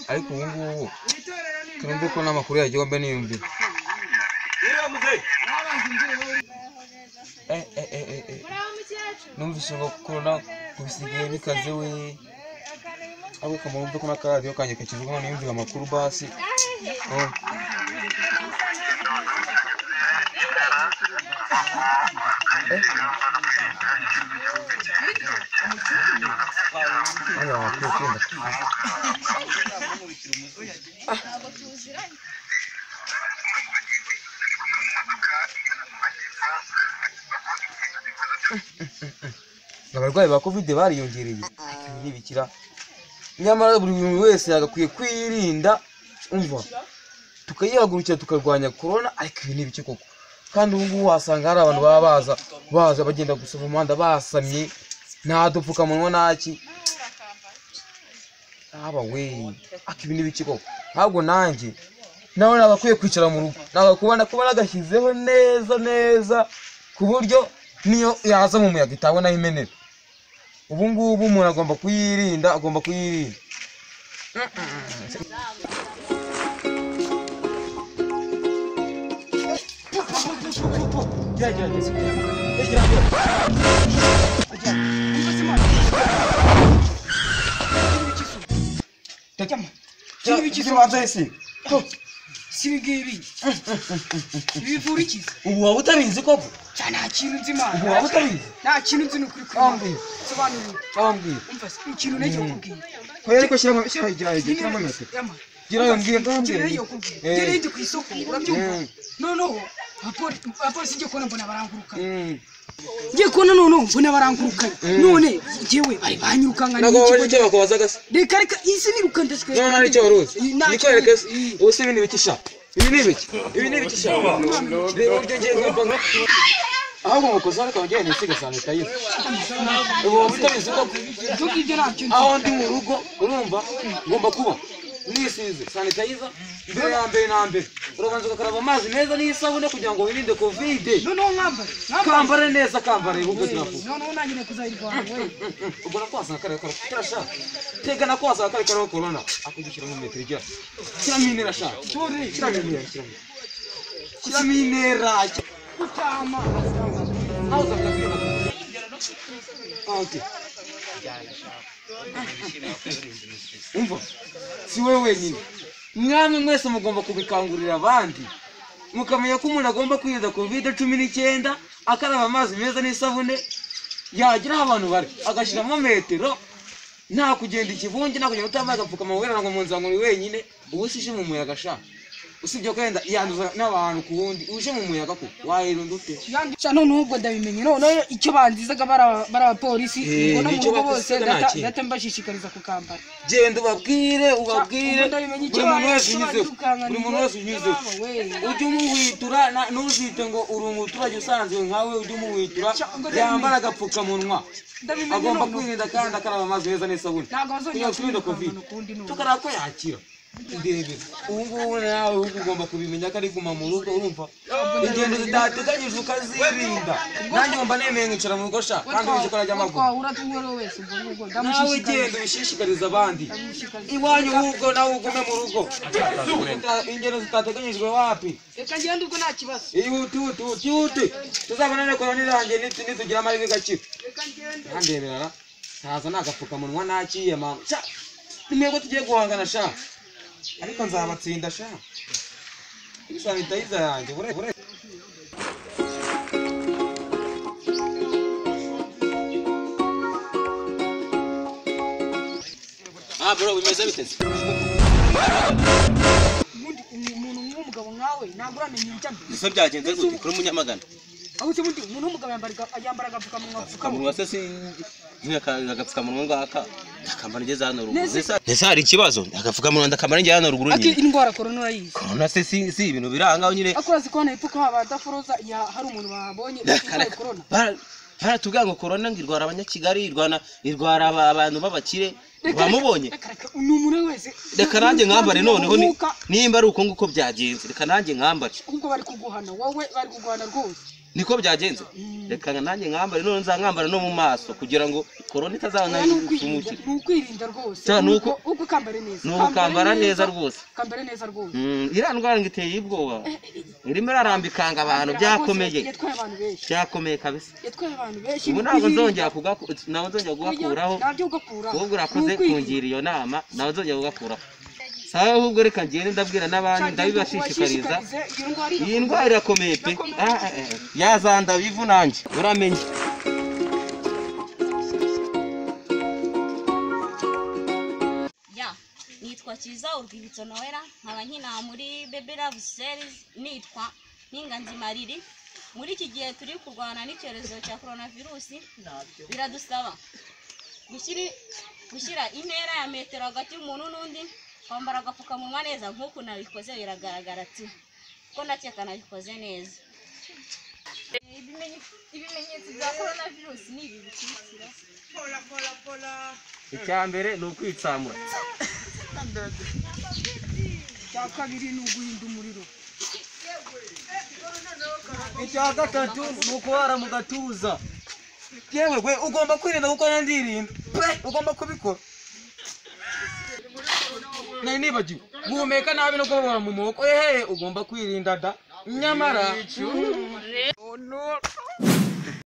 ariko ubu ngubu turumve ko n'amakuru ya Gihombe niyumvira. Numvise ngo corona kubisigaye bikaze we. Abo kamumve ko nakaradiyo kanje kakivuga niyumvira amakuru basi. Abarwayi ba covid bariyongereye n'ibikira, nyamara buri muntu wese yagakwiye kwirinda, umva tukayihagurukira tukarwanya corona. Ariko ibi n'ibiki koko? Kandi ubu ngubu wasanga hari abantu baba baza bagenda gusoma umuhanda basamye, nta dupfukamunwa naki. Aba we, ariko ibi n'ibiki koko? Ntabwo nanjye nawe nagakwiye kwicara mu rugo, nagakubona nagashyizeho neza ku buryo niyo yaza mu muyaga itabona imenera. Ubu ngubu umuntu agomba kuyirinda, Sibigiri bivurikiza ubu waba utabizi koko? Cyane kintu nzima ubu waba utabizi? Nta kintu nzi nukuri kwambye sobanura umva ikintu nacyo kubwira ko ariko shyiramo metero gira mbwiye ngambye gere ndi ku isoko urabyumva noneho apolisi ngiye kubona mbona baranguruka ngiye kubona mbona baranguruka none jewe bari banyirukanga nako icyo bakobaza gase reka isi niruka ndashwe none ari cyo waruzi niko yerekeza ubuse ibintu bikisha ibi nibikisha rero byo ngiye ngamba ahubwo mukoza ariko bagende nsiga sanitayiza ubu bitabizi ko ibyo nabyo aho ndi mu rugo urumva ngomba kuba nisize sanitayiza mbere ya mbere urabanza ugakaraba amazi meza n'isabune kugira ngo wirinde covid. Kambare neza ubwo turafu nanyine kuzayirwara we ubwo nakwasanga kare turasha tegana kwasanga kare corona akugishira mu metero ijya kiraminera sha kiraminera kutama hauza kabira okay umva si wewe wenyine, mwamwe mwese mugomba kubikangurira abandi mukamenya ko umuntu agomba kwirinda covid-19 akaraba amazi meza n'isabune, yagira abantu bari agashiramo metero, nta kugenda ikivungi, nta kugenda utamaye agapfukama wera ngo munza ngo ni wenyine. Ubu sije mu muyaga sha usibye kwenda yanduza n'abantu kuwundi uje mu muyaga ko wahirunda ute yandisha none ubwo ndabimenye none icyo banzizaga bara polisi ngo no mu bose data mbashishikariza kukambara. Genda ubabwire buri muntu wese unyuze ujye umuhwitura ntuzite ngo uri umuturage usanzwe nkawe, ujye umuhwitura yambara agapfukamunwa, agomba kwirinda kandi akaraba amazi meza n'isabune kugira ngo covid tukarako yakira. Ubu ngubu nawe ugomba kubimenya ko ari guma mu rugo, urumva ingendo zitateganyijwe ukazirinda. Nanjye ngomba nemeye nkicara mu rugo sha kandi uzi ko arajya amaguru nawe genda ubishishikariza abandi iwanyu ahubwo nawe ugume mu rugo. Ingendo zitateganyijwe wapi? Reka ngende ubwo nta kibazo. Ihute tuzabonane korona irangiye nitugira amahirwe gakira. Reka ngende ntandemerera ntaza nagapfukamunwa nakiye mama sha nimego tugiye guhangana sha ariko nzabatsinda sha sanitayiza yanjye bure bro bimeze biteze umuntu nk'umugabo nkawe ntabwo uramenye icyambi ese byagenze gute kuri Munyamagana aho se umuntu w'umugabo yambara agapfukamunwa se agapfukamunwa ngaka akambara ngeze hano ruguru nese hari ikibazo agapfukamunwa ndakamara ngeze hano ruguru nyine indwara corona urayizi. Corona se si ibintu birangaho nyine akurazi ko hano ipfuko abadaforoza hari umuntu babonye corona baratubwira ngo corona ngirwara abanyakigali irwara abantu babakire bamubonye. Ni umuntu wese reka nanjye nkambare noneho nimba ari uko nguko byagenze reka nanjye nkambare ubwo bari kuguhana wowe bari kuguhana rwose niko byagenze reka nanjye nkambare none nzankambara no mu maso kugira ngo corona itazabana n'umukire nukwirinda rwose uko kambare neza nukambara neza rwose kambare neza rwose iriya ndwara ngiteye ibwoba irimo irarambikanga abantu byakomeye byakomeye kabisa yatwaye abantu benshi ubu ntabwo nzongera kugakuraho ahubwo urakoze kungira iyo nama nawe nzongera kugakuraho sawa ahubwo reka ngende ndabwira n'abandi ndabibashishikariza iyi ndwara irakomeye pe yazanda bivu nanjye uramenye nitwa Kiza Urwibutso Noella nkaba nkina muri Baby Love Series nitwa Ninganzi Mariri muri iki gihe turi kurwana n'icyorezo cya coronavirus biradusaba gushyira intera ya metero hagati y'umuntu n'undi kwambara agapfukamunwa neza nk'uko nabikoze biragaragara ati ko ndakeka nabikoze neza ibimenyetso bya coronavirus ni ibi bikurikira icya mbere ni ukwitsamura icya kabiri ni uguhinda umuriro icya gatatu ni ukuhara mu gatuza yewe we ugomba kwirinda kuko nandirinda ugomba kubikora nari nibagiwe guhumeka nabi no kubabara mu maboko ugomba kwirinda da nyamara